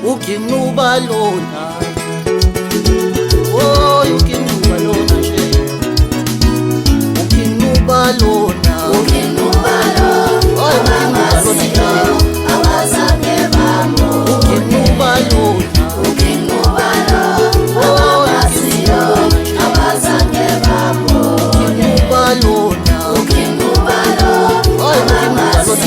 King Nuba lona. Oh, King Nuba lona nje. King Nuba lona. King Nuba lona. Oh, King Nuba lona nje. Abazange bambone. King Nuba lona. King Nuba lona. Oh, King Abazange bambone. Nuba lona. King Nuba lona. Oh, King Nuba lona nje.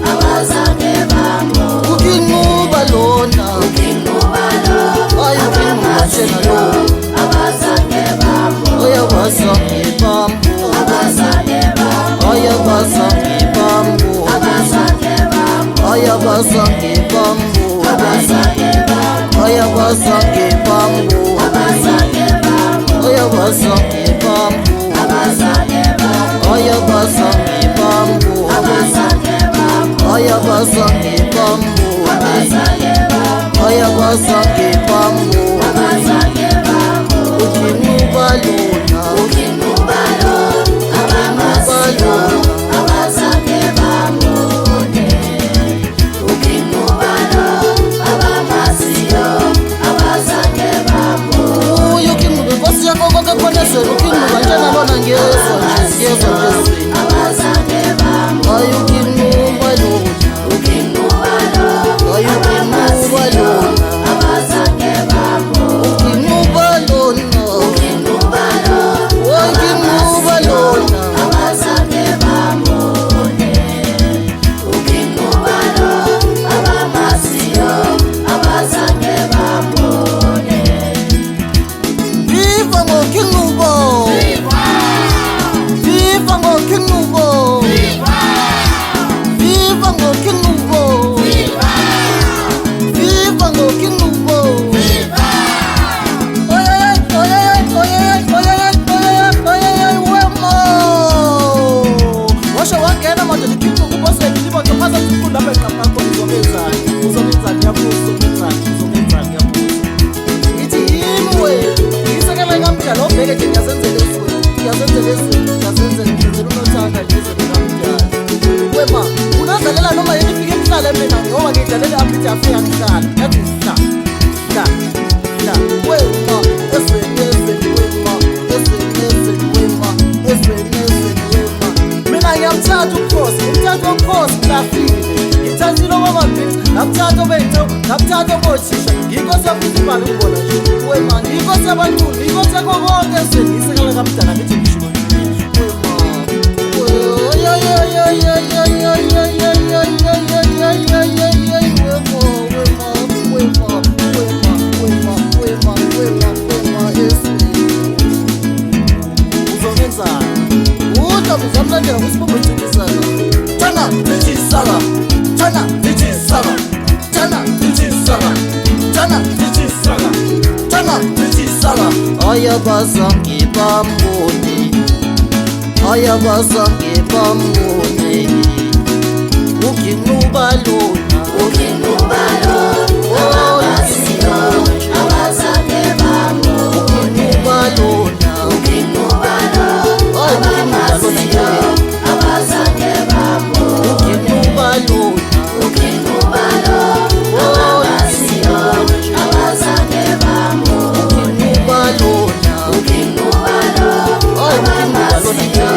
Abazange bambone. King Nuba lona. King Nuba lona. Oh, King Nuba tshena lona. Abazange bambone. Oh, abazange bambone. Abazange bambone. Oh, abazange bambone. Abazange bambone. Oh, abazange bambone. Abazange bambone. Oh, abazange bambone. Abazange bambone. Oh, abazange bambone. Abazange bambone. Oh, abazange bambone. Abazange bambone. Oh, abazange bambone. Abazange bambone. Oh, abazange bambone. Abazange bambone. King Nuba lona. King Nuba lona. Abamasiyo. Abazange bambone. King Nuba lona. Abamasiyo. Abazange bambone. Uyu King Nuba nkosi yakho konke khona ezweni. King Nuba njena lona ngiyezwa nje ngiyezwa nje ezweni. Abazange bambone. Ayu King Nuba lona. King Nuba lona. Ayu King Nuba lona. Abazange bambone. King Nuba lona. King Nuba lona. Oh, King Nuba lona. Abazange bambone. King Nuba lona. Abamasiyo. Abazange bambone. Viva ngo King Nuba. Viva ngo King Nuba. Viva ngo King Nuba. Viva ngo King Nuba. Washa wangena manje King Nuba usekhipha ngaphansi sikhulu lapha eqhaphakho uzomenzani yabuzo uzomenzani yabuzo ithi yini wena ngisekela kamdala obheke nje ngiyazenzela unothanda ngize kamdala wema unadlalela noma yini ifike emhlale mina ngoba ngidlalela aphithi afika ngihlala yathi la wema ezweni wema mina ngiyamthatha ukhosi umthatha wokhosi lafile ngithathile obababhithi ngabuthatha obethu ngabuthatha obothisha ngiyinkosi yafuthi imali ukubona nje wema ngiyinkosi yabantulu ngiyinkosi yakho konke ezweni ngiyisekela kamdala ngithi ngisho uzomlandela kusibombetikisana thana lichisaka thana lichisaka thana lichisaka thana lichisaka thana lichisaka ayabazange bambone ayabazange bambone King Nuba lona King Nuba lona. Abamasiyo. Abazange bambone. King Nuba lona King Nuba lona. Abamasiyo. Abazange bambone. King Nuba lona King Nuba lona. Abamasiyo. Abazange bambone. King Nuba lona King Nuba lona. Abamasiyo.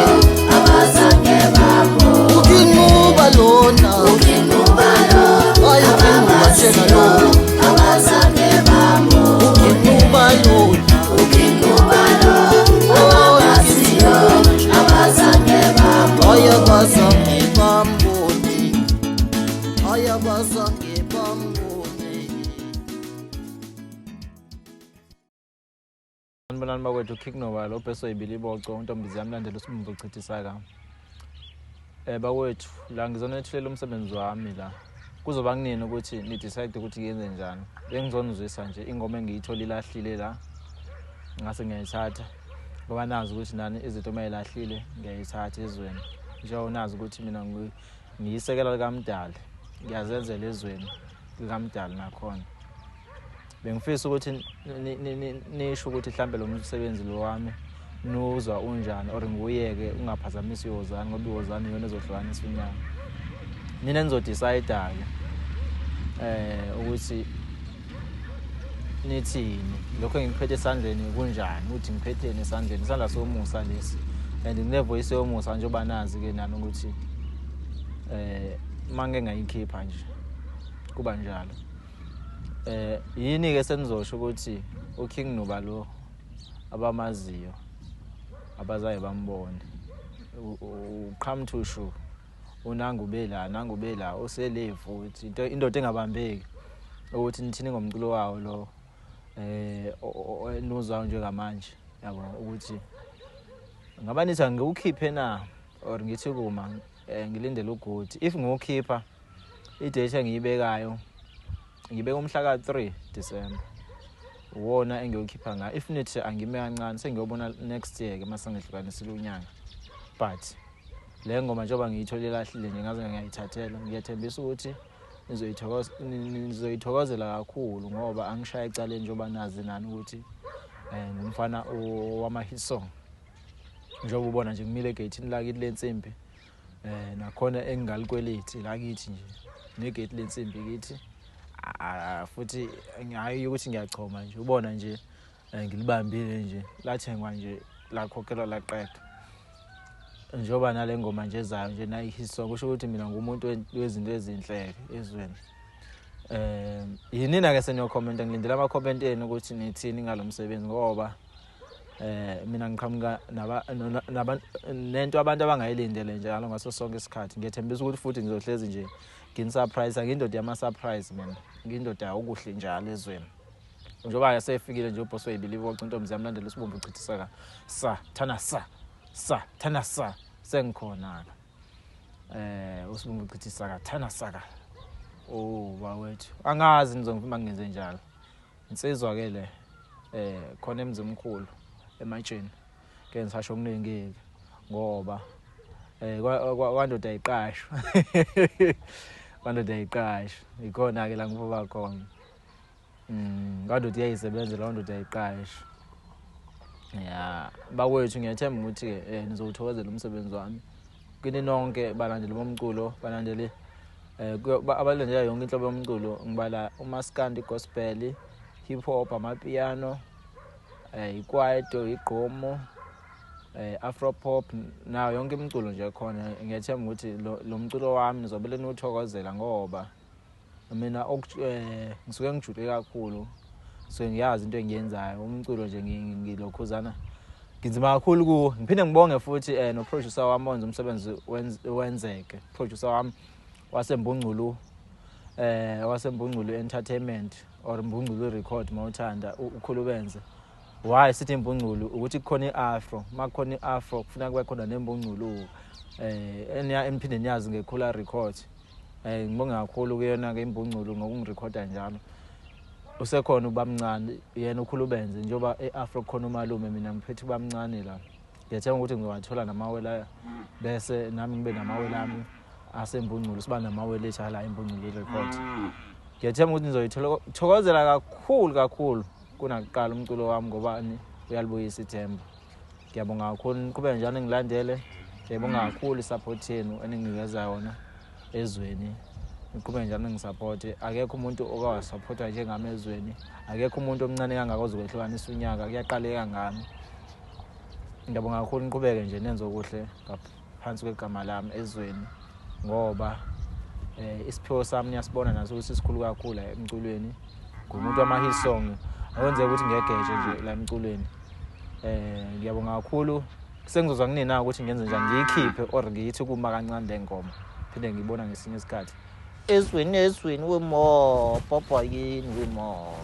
Abazange bambone. King Nuba lona King Nuba lona. ayu King Nuba tshena lona Abazange bambone. King Nuba lona King Nuba lona. Abamasiyo. Abazange bambone. ayabazange bambone ayabazange bambone Sanibonani bakwethu King Nuba lo bheso ibiliboco untombizi yamlandela usibumbho uchithisaka. Bakwethu la ngizonethulela umsebenzi wami la. Kuzoba kunini ukuthi ni decide ukuthi ngiyenze njani. Bengizonizwisa nje ingoma engiyithola ilahlile la. Ngase ngiyayithatha. Ngoba nazi ukuthi nani izinto mayilahlile ngiyayithatha ezweni. Njengoba nazi ukuthi mina ngiyisekela kamdala. Ngiyazenzela ezweni likamdala nakhona. Bengifisa ukuthi nisho ukuthi mhlambe lo msebenzi lo wami nuzwa unjani or nguyeke ungaphazamisi yozani ngoba yozani yona ezohlukanisa unyaka. Nina nizodecide-ke ukuthi nithini lokho engiphethe esandleni kunjani ukuthi ngiphetheni esandleni isandla somusa lesi and nginevoice yomusa njengoba nazi ke nami ukuthi mange ngayikhipha nje kuba njalo. Yini ke senizosho ukuthi uKing Nuba lo abamaziyo abazaye bambone uqhamthushu unangubela uselevu ukuthi indoda engabambeki ukuthi nithini ngomculo wawo lo enuzwayo njengamanje yabo ukuthi ngaba nithi ngiwukhiphe na or ngithi kuma ngilindele ukuthi if ngiwukhipha idate engiyibekayo ngibeka umhla ka-3 December uwona engiyokhipha ngayo. If nithi angime kancane sengiyobona next year ke masengihlukanisile unyanga, but le ngoma njengoba ngiyithole lahlile nje ngaze ngiyayithathela ngiyathembisa ukuthi nizoyithokozela kakhulu ngoba angishaye icala njengoba nazi nani ukuthi ngumfana wama-hit song njengoba ubona nje ngimile egate lakithi lensimbi nakhona engingalikwelethi lakithi nje negate lensimbi kithi futhi hayi ukuthi ngiyachoma nje ubona nje ngilibambile nje lathengwa nje lakhokhelwa laqedwa njengoba nale ngoma nje ezayo nje nayihiso kusho ukuthi mina ngumuntu wezinto ezinhle ezweni. Yinina ke seniyokhomenta ngilindela ama-comment enu ukuthi nithini ngalomsebenzi ngoba mina ngiqhamuka nento abantu abangayilindele njalo ngaso sonke isikhathi. Ngiyethembisa ukuthi futhi ngizohlezi nje ngini-surprise. Ngindoda yama-surprise mina, ngindoda okuhle njalo ezweni. Njengoba yasefikile nje ubhosi wayibelieve wathi intombi yami landela usibomvu uchithisa thana sa sengikhona-ke usibomvu uchithisa thana saka bawethu angazi nizongivuma ngenze njalo. Insizwa ke le khona emzimkhulu ematsheni ke ngisasho okuningi ngoba kwandoda ayiqashwa kwandoda ayiqashwa ikhona ke la ngivuka khona kwandoda iyayisebenzela kwandoda ayiqashwa ya bawethu. Ngiyathemba ukuthi nizowuthokozela umsebenzi wami kini nonke balandeli bomculo balandeli abalandela yonke inhlobo yomculo ngibala umaskandi gospel, hip hop, amapiano, ikwaito, igqomo, afro pop nayo yonke imculo nje khona. Ngiyathemba ukuthi lo mculo wami nizobele niwuthokozela ngoba mina ngisuke ngijule kakhulu so ngiyazi into engiyenzayo umculo nje ngilokhuzana nginzima kakhulu kuwo. Ngiphinde ngibonge futhi no producer wami wenza umsebenzi wenzeke. Producer wami wasembungculu entertainment or mbungculu record mawuthanda ukhulubenze. Why sithi imbungculu ukuthi kukhona iafro, makukhona iafro kufuna kube khona nembungculu eniphinde niyazi ngekhula record. Ngibonga kakhulu kuyona ke imbungculu ngokungirecorda njalo. Usekhona ubamncane yena ukhulubenze njengoba eAfro khona umalume mina ngiphethe ubamncane la. Ngiyethemba ukuthi ngizowathola namawela bese nami ngibe namawela ami asembungculu siba namawela ethala imbungculu record. Ngiyethemba ukuthi nizoyithokozela kakhulu kunakuqala umculo wami ngoba uyalibuyisa ithemba. Ngiyabonga kakhulu niqhubeke njalo ngilandele. Ngiyabonga kakhulu isupport yenu eninginikeza yona ezweni. Niqhubeke njalo ngisupport. Akekho umuntu okawasupporta njengami ezweni. Akekho umuntu omncane kangaka ozokwehlukanisa unyaka kuyaqaleka ngami. Ngiyabonga kakhulu niqhubeke nje nenze okuhle ngaphansi kwegama lami ezweni ngoba isiphiwo sami niyasibona naso ukuthi sikhulu kakhulu emculweni. Ngumuntu wama-hit song akwenzeka ukuthi ngiyegeje nje la emculweni. Ngiyabonga kakhulu sengizozwa kunina ukuthi ngenze njani ngiyikhiphe or ngiyithi kuma kancane le ngoma phinde ngibona ngesinye isikhathi ezweni wemo papa yini wemo.